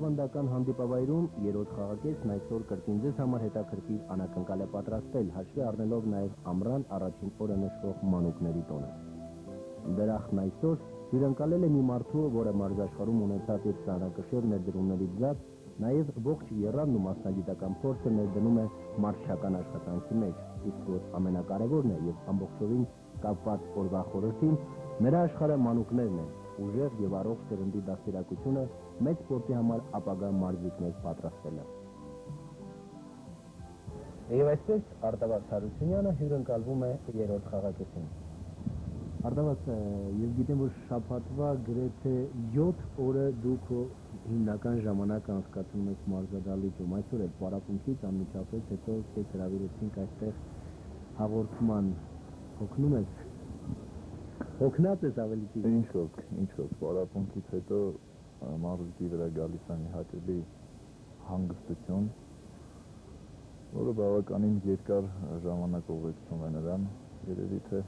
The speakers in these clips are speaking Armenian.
ավանդական հանդիպավայրում երրորդ խաղակեսն այսօր կրկին ձեզ համար հետաքրքիր անակնկալ է պատրաստել, հաշվի առնելով նաև ամռան առաջին օրը նշվող մանուկների տոնը։ Դրախտն այսօր հյուրընկալել է մի մարդու, որը մարզաշխարհում ունեցած իր ծանրակշիռ ներդրումներից զատ, նաև ողջ եռանդն ու մասնագիտական փորձը ներդնում է մարզչական աշխատանքի մեջ, իսկ որ ամենակարևորն է եւ ամբողջովին կապված օրվա խորհրդին, նրա աշխարհը մանուկներն են, ուժեղ եւ առողջ սերնդի դաստիարակությունը մեծ սպորտի համար ապագա մարզիկներ պատրաստելը։ Եվ այսպես Արտավազ Հարությունյանը հյուրընկալվում է երրորդ խաղակեսին։ Արտավազ, ես գիտեմ, որ շաբաթվա գրեթե 7 օրը դուք հիմնական ժամանակը անցկացնում եք մարզադահլիճում, այսօր էլ պարապմունքից անմիջապես հետո քեզ հրավիրեցինք այստեղ հաղորդման, հոգնում ես, հոգնած ես ավելի ճիշտ։ Ինչ որ, պարապմունքից հետո մարզիկի վրա գալիս է մի հաճելի հանգստություն, որը բավականին երկար ժամանակ ուղեկցում է նրան, երևի թե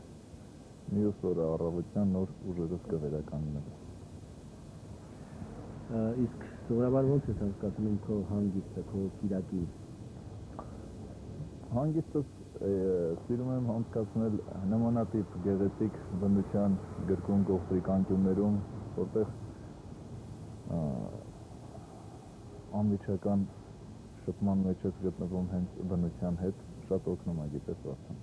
մյուս օրը առավոտյան նոր ուժերով կվերականգնել։ Իսկ սովորաբար ոնց ես անցկացնում քո հանգիստը, քո կիրակի։ Հանգիստս սիրում եմ անցկացնել նմանատիպ գեղեցիկ բնության գրկուն գողտրիկ անկյուններում, որտեղ անմիջական շփման մեջ ես գտնվում հենց բնության հետ, շատ օգնում է, գիտես արդեն։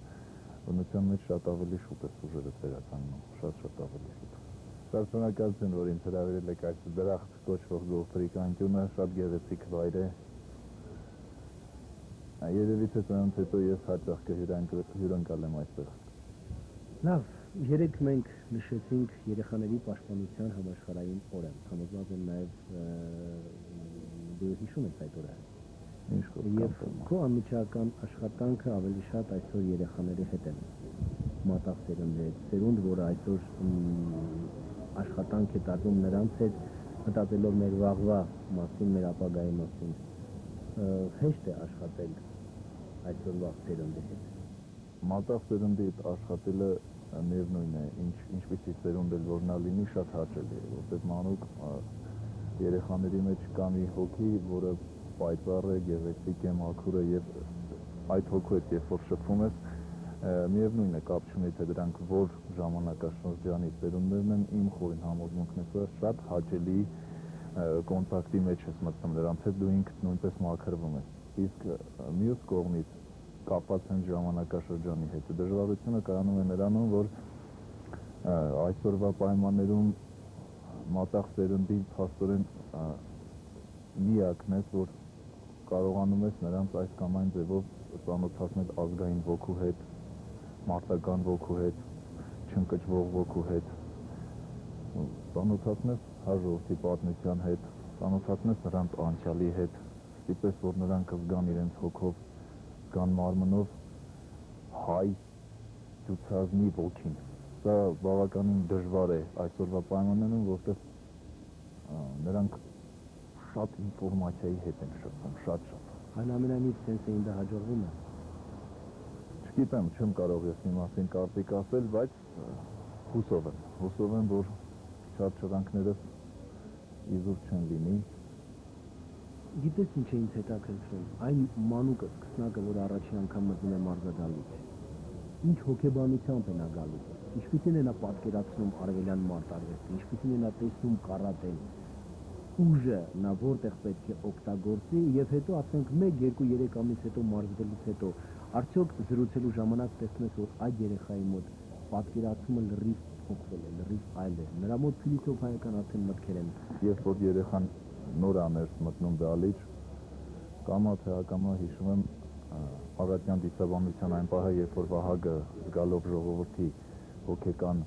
Բնության մեջ շատ ավելի շուտ ես ուժերդ վերականգնում, շատ ավելի շուտ։ Շատ շնորհակալություն, որ ինձ հրավիրել եք այս դրախտ կոչվող գողտրիկ անկյունը, շատ գեղեցիկ վայր է։ Երևի թե սրանից հետո ես հաճախ կհյուրընկալեմ այստեղ։ Լավ, երեք մենք նշեցինք երեխաների պաշտպանության համաշխարհային օրը, համոզված եմ նաև դու հիշում ես այդ օրը։ Եվ քո անմիջական աշխատանքը ավելի շատ այսօր երեխաների հետ է, մատաղ սերնդի հետ, սերունդ, որը այսօր աշխատանք է տարվում նրանց հետ, մտածելով մեր վաղվա մասին, մեր ապագայի մասին, հեշտ է աշխատել այսօրվա սերնդի հետ։ Մատաղ սերնդի հետ աշխատելը միևնույն է, ինչպիսի սերունդ էլ որ նա լինի, շատ հաճելի է, որտեղ մանուկ երեխաների մեջ կա մի հոգի, որը պայծառ է, գեղեցիկ է, մաքուր է եւ այդ հոգու հետ երբ որ շփվում ես, միևնույն է, կապ չունի թե դրանք որ ժամանակաշրջանի սերունդներն են, իմ խորին համոզմունքն է, շատ հաճելի կոնտակտի մեջ ես մտնում նրանց հետ, դու ինքդ նույնպես մաքրվում ես։ Իսկ մյուս կողմից կապված հենց ժամանակաշրջանի հետ դժվարությունը կայանում է նրանում, որ այսօրվա պայմաններում մատաղ սերնդի փաստորեն միակն ես, որ կարողանում ես նրանց այս կամ այն ձևով ծանոթացնել ազգային ոգու հետ, մարտական ոգու հետ, չընկճվող ոգու հետ, ծանոթացնես հաջորդի պատմության հետ, ծանոթացնես նրանց անցյալի հետ, ստիպես, որ նրանք զգան իրենց հոգով, զգան մարմնով հայ դյուցազնի ոգին։ Սա բավականին դժվար է այսօրվա պայմաններում, որտեղ նրանք շատ ինֆորմացիայի հետ են շփվում, շատ։ Այնուամենայնիվ սենսեին դա հաջողվում է։ Չգիտեմ, չեմ կարող ես մի մասին կարծիք ասել, բայց հուսով եմ, որ շատ շրանքներս իզուր չեն լինի։ Գիտես ինչ է ինձ հետաքրքրում, այն մանուկը, սկսնակը, որ առաջին անգամ մտնում է մարզադահլիճ, ինչ հոգեբանությամբ է նա գալու, ինչպիսին է նա պատկերացնում արևելյան մարտարվեստը, ինչպիսին է նա տեսնում կարատեն, ուժը նա որտեղ պետք է օգտագործի եւ հետո ասենք 1-2-3 ամիս հետո մարզվելուց հետո արդյոք զրուցելու ժամանակ տեսնում ես, որ այդ երեխայի մոտ պատկերացումը լրիվ փոխվել է, լրիվ այլ է, նրա մոտ փիլիսոփայական արդեն մտքեր են։ Երբ որ երեխան նոր աներս մտնում դահլիճ, կամա թե ակամա հիշում եմ Արարատյան դիցաբանության այն պահը, երբ որ Վահագը զգալով ժողովրդի հոգեկան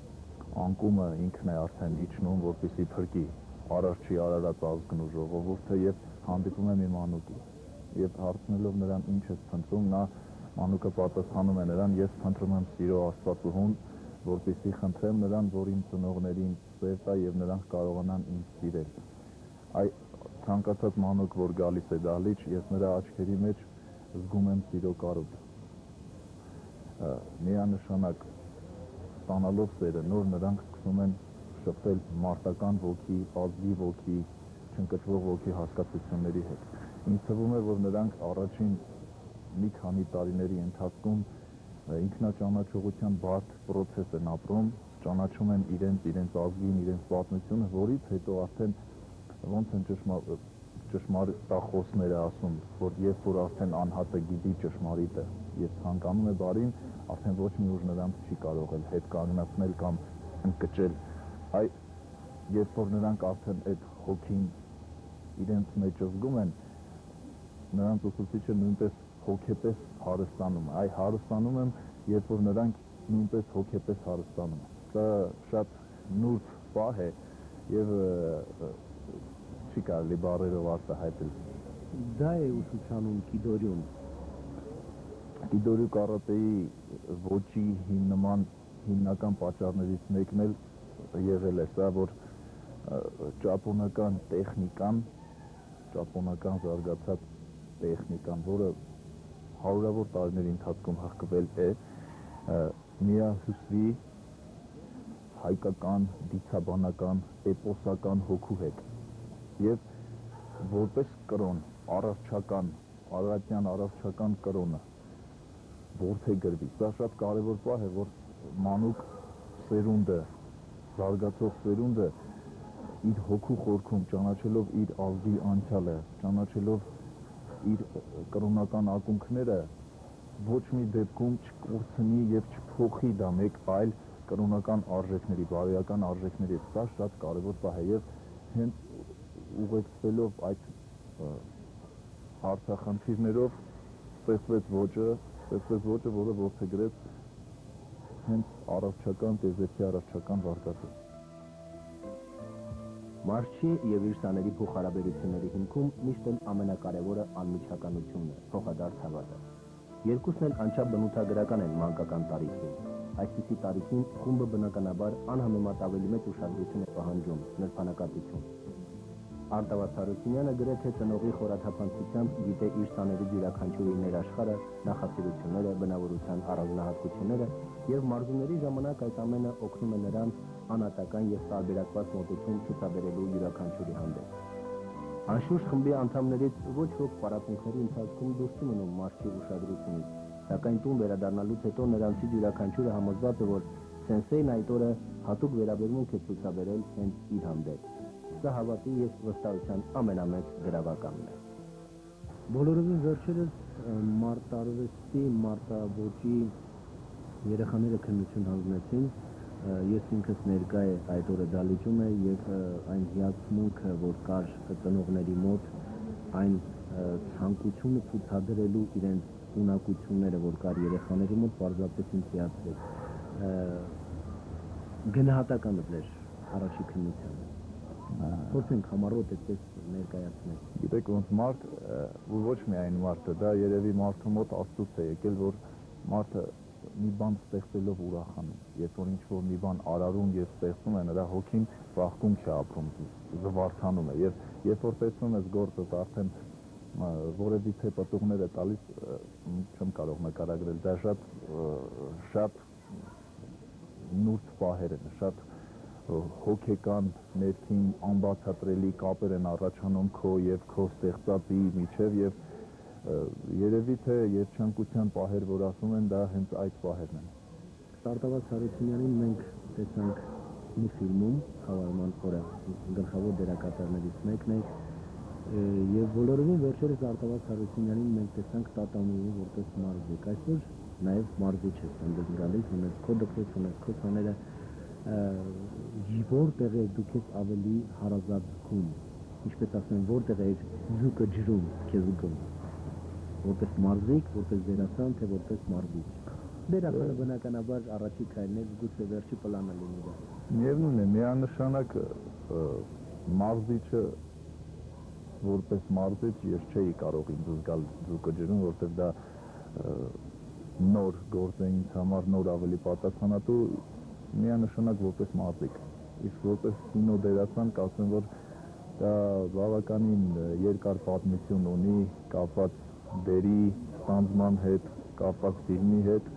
անկումը ինքն է արդեն իջնում, որպեսզի փրկի Արարչի արարած ազգն ու ժողովուրդը եւ հանդիպում է մի մանուկի եւ հարցնելով նրան ինչ ես փնտրում, նա մանուկը պատասխանում է նրան, ես փնտրում եմ սիրո Աստվածուհուն, որպեսզի խնդրեմ նրան, որ իմ ծնողներին սեր տա եւ նրանք կարողանան ինձ սիրել։ Այ ցանկացած մանուկ, որ գալիս է դահլիճ, ես նրա աչքերի մեջ զգում եմ սիրո կարոտ։ Միանշանակ ստանալով սերը, նոր նրանք սկսում են շփվել մարտական ոգի, ազգի ոգի, չընկճվող ոգի հասկացությունների հետ։ Ինձ թվում է, որ նրանք առաջին մի քանի տարիների ընթացքում ինքնաճանաչողության բարդ process են ապրում, ճանաչում են իրենց ազգին, իրենց պատմությունը, որից հետո արդեն ոնց են ճշմարտախոսները ասում, որ երբ որ արդեն անհատը գիտի ճշմարիտը եւ ցանկանում է բարին, արդեն ոչ մի ուժ նրանց չի կարող հետ կանգնացնել կամ ընկճել։ Երբ որ նրանք արդեն այդ հոգին իրենց մեջ զգում են, նրանց ուսուցիչը նույնպես հոգեպես հարստանում է։ Հարստանում եմ, երբ որ նրանք նույնպես հոգեպես հարստանում են։ Սա շատ նուրբ պահ է եւ չի կարելի բառերով արտահայտել։ Դա է ուսուցանում Կիդորյուն։ Կիդորյու կարատեի ոճի հիմնական պատճառներից մեկն էլ եղել է սա, որ ճապոնական տեխնիկան, ճապոնական զարգացած տեխնիկան, որը հարյուրավոր տարիների ընթացքում հղկվել է, միահյուսվի հայկական, դիցաբանական, էպոսական հոգու հետ եւ որպես կրոն, առավոտյան կրոնը որդեգրվի։ Սա շատ կարևոր պահ է, որ մանուկ սերունդը, զարգացող սերունդը իր հոգու խորքում, ճանաչելով իր ազգի անցյալը, ճանաչելով իր կրոնական ակունքները, ոչ մի դեպքում չկորցնի եւ չփոխի դա մեկ այլ կրոնական արժեքների, բարոյական արժեքների։ Սա շատ կարևոր պահ է եւ հենց ուղեկցվելով այդ հարցախնդիրներով ստեղծվեց ոճը, որը որդեգրեց հենց տեզերքի առողջական վարկածը։ Մարզչի եւ իր սաների փոխհարաբերությունների հիմքում միշտ էլ ամենակարևորը անմիջականությունն է, փոխադարձ հավատը։ Երկուսն էլ անչափ բնութագրական են մանկական տարիքին։ Այսպիսի տարիքին խումբը բնականաբար անհամեմատ ավելի մեծ ուշադրություն է պահանջում, նրբանակատություն։ Արտավազդ Հարությունյանը գրեթե ծնողի խորաթափանցությամբ գիտե իր սաների յուրաքանչյուրի ներաշխարհը, նախասիրությունները, բնավորության առանձնահատկությունները եւ մարզումների ժամանակ այդ ամենը օգնում է նրան անհատական եւ տարբերակված մոտեցում ցուցաբերելու յուրաքանչյուրի հանդեպ։ Անշուշտ խմբի անդամներից ոչ ոք պարապմունքների ընթացքում դուրս չի մնում մարզչի ուշադրությունից, սակայն տուն վերադառնալուց հետո նրանցից յուրաքանչյուրը համոզված է, որ սենսեյն այդ օրը հատուկ վերաբերմունք է ցուցաբերել հենց իր հանդեպ։ Սա հավատի եւ վստահության ամենամեծ գրավականն է։ Բոլորովին վերջերս մարտարվեստի, մարտավոճի երեխաները քննություն հանձնեցին, ես ինքս ներկա է այդ օրը դալիճում է եւ այն հիացմունքը, որ կար ծնողների մոտ, այն ցանկությունը ցուցադրելու իրենց ունակությունները, որ կար երեխաների մոտ, պարզապես ինձ հիացրեց։ Գնահատականը դեր առաջի քննությանը։ Փորձենք համառոտ այդպես ներկայացնել։ Գիտեք, ոնց մարդ, ու ոչ միայն մարդը, դա երևի մարդու մոտ Աստծուց է եկել, որ մարդը մի բան ստեղծելով ուրախանում, երբ որ ինչ-որ մի բան արարում եւ ստեղծում է, նրա հոգին վախկունք է ապրում, զվարթանում է, եւ երբ որ տեսնում ես գործը արդեն որևիցե պտուղներ է տալիս, չեմ կարող նկարագրել, դա շատ նուրբ պահեր են, շատ հոգեկան ներքին անբացատրելի կապեր են առաջանում քո եւ քո ստեղծածի միջև եւ երևի թե երջանկության պահեր, որ ասում են, դա հենց այդ պահերն են։ Արտավազդ Հարությունյանին մենք տեսանք մի ֆիլմում, Խավարման օրը գլխավոր դերակատարներից մեկն է, եւ բոլորովին վերջերս Արտավազդ Հարությունյանին մենք տեսանք Տատանուում որպես մարզիկ։ Այսօր նաեւ մարզիչ է ընդդեմ գալիս, ունես քո դպրոց, ունես քո սաները, որտեղ է դուք ես ավելի հարազատ զգում, ինչպես ասեմ, որտեղ է զուկը ջրում քեզ զգում, որպես մարզիկ, որպես դերասան, թե որպես մարզիչ։ Դերասանը բնականաբար առաջի քայլն է, գուցե վերջի պլանը լինի դա։ Միևնույն է, միանշանակ մարզիչը որպես մարզիչ ես չէի կարող ինձ զգալ զուկը ջրում, որտեղ դա նոր գործ է ինձ համար, նոր ավելի պատասխանատու, միանշանակ որպես մարզիկ։ Իսկ որպես կինոդերասան կասեմ, որ դա բավականին երկար պատմություն ունի, կապված դերի ստանձնման հետ, կապված ֆիլմի հետ։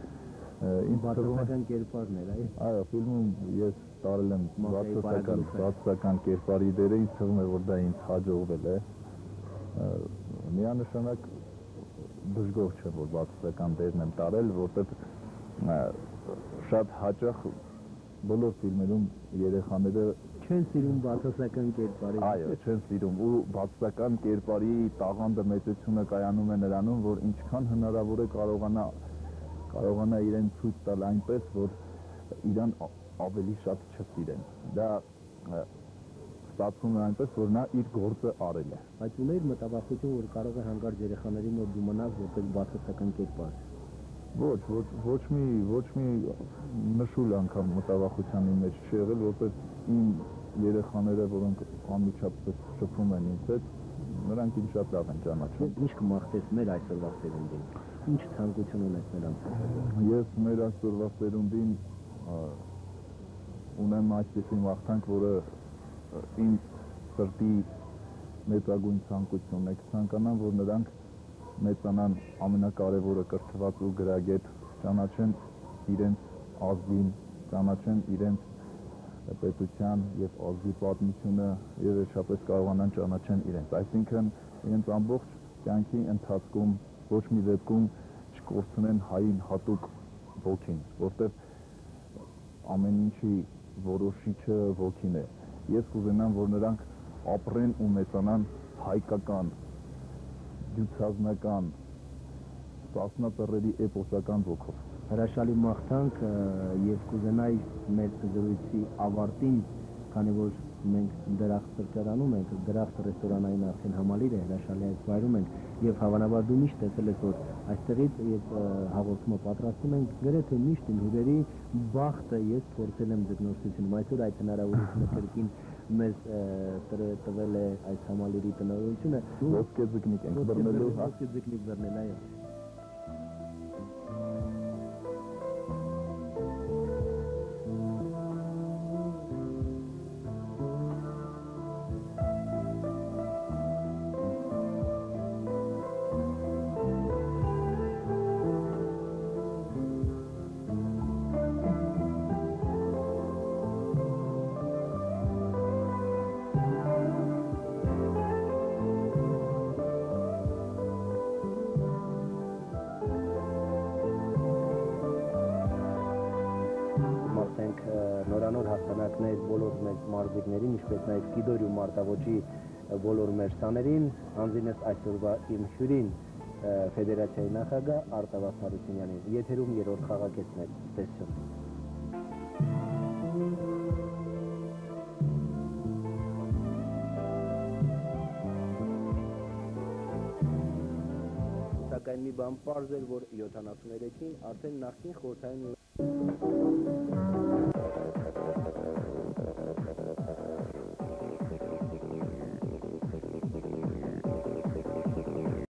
Բացասական կերպարներ, այո։ Այո, ֆիլմում ես տարել եմ բացասական կերպարի դերը, ինձ թվում է, որ դա ինձ հաջողվել է։ Միանշանակ դժգոհ չեմ, որ բացասական դերն եմ տարել, որտեղ շատ հաճախ բոլոր ֆիլմերում երեխաները չեն սիրում բացասական կերպարի։ Այո, չեն սիրում ու բացասական կերպարի տաղանդը մեծությունը կայանում է նրանում, որ ինչքան հնարավոր է կարողանա իրեն ցույց տալ այնպես, որ իրան ավելի շատ չսիրեն։ Դա ստացվում է այնպես, որ նա իր գործը արել է։ Բայց ուներ մտավախություն, որ կարող է հանկարծ երեխաների մոտ դու մնաս որպես բացասական կերպար։ Ոչ մի նշուլ անգամ մտավախության իմ մեջ չի եղել, որպես իմ երեխաները, որոնք անմիջապես շփվում են ինձ հետ, նրանք ինձ շատ լավ են ճանաչում։ Ինչ կմաղթես մեր այսօրվա սերունդին։ Ինչ ցանկություն ունես նրանց հետ։ Ես մեր այսօրվա սերունդին ունեմ այսպիսի մաղթանք, որը ինձ սրտի մեծագույն ցանկությունն է, ցանկանամ, որ նրանք մեծանան ամենակարևորը կրթված ու գրագետ, ճանաչեն իրենց ազգին, ճանաչեն իրենց պետության եւ ազգի պատմությունը եւ վերջապես կարողանան ճանաչեն իրենց, այսինքն իրենց ամբողջ կյանքի ընթացքում ոչ մի դեպքում չկորցնեն հային հատուկ ոգին, որտեղ ամեն ինչի որոշիչը ոգին է։ Ես կուզենամ, որ նրանք ապրեն ու մեծանան հայկական, դյուցազնական, սասնածռերի էպոսական ոգով։ Հրաշալի մաղթանք եւ կուզենայի մեր զրույցի ավարտին, քանի որ մենք դրախտ սրճարանում ենք, դրախտ ռեստորանային արդեն համալիր է, հրաշալի այս վայրում ենք եւ հավանաբար դու միշտ տեսել ես, որ այստեղից երբ հաղորդումը պատրաստում ենք, գրեթե միշտ իմ հյուրերի բախտը ես փորձել եմ ձգնորսությունում, այսօր այդ հնարավորությունը կրկին մեզ տվել է այս համալիրի տնօրությունը։ Ոսկե ձկնիկ ենք բռնելու, ոսկե ձկնիկ բռնել, այո։ Նորանոր հաղթանակներ բոլոր մեր մարզիկներին, ինչպես նաև Կիդորյու մարտավոճի բոլոր մեր սաներին, հանձինս այսօրվա իմ հյուրին ֆեդերացիայի նախագահ Արտավազդ Հարությունյանին։ Եթերում երրորդ խաղակեսն է, տեսություն։ Սակայն մի բան պարզ էր, որ 73-ին արդեն նախկին խորհրդային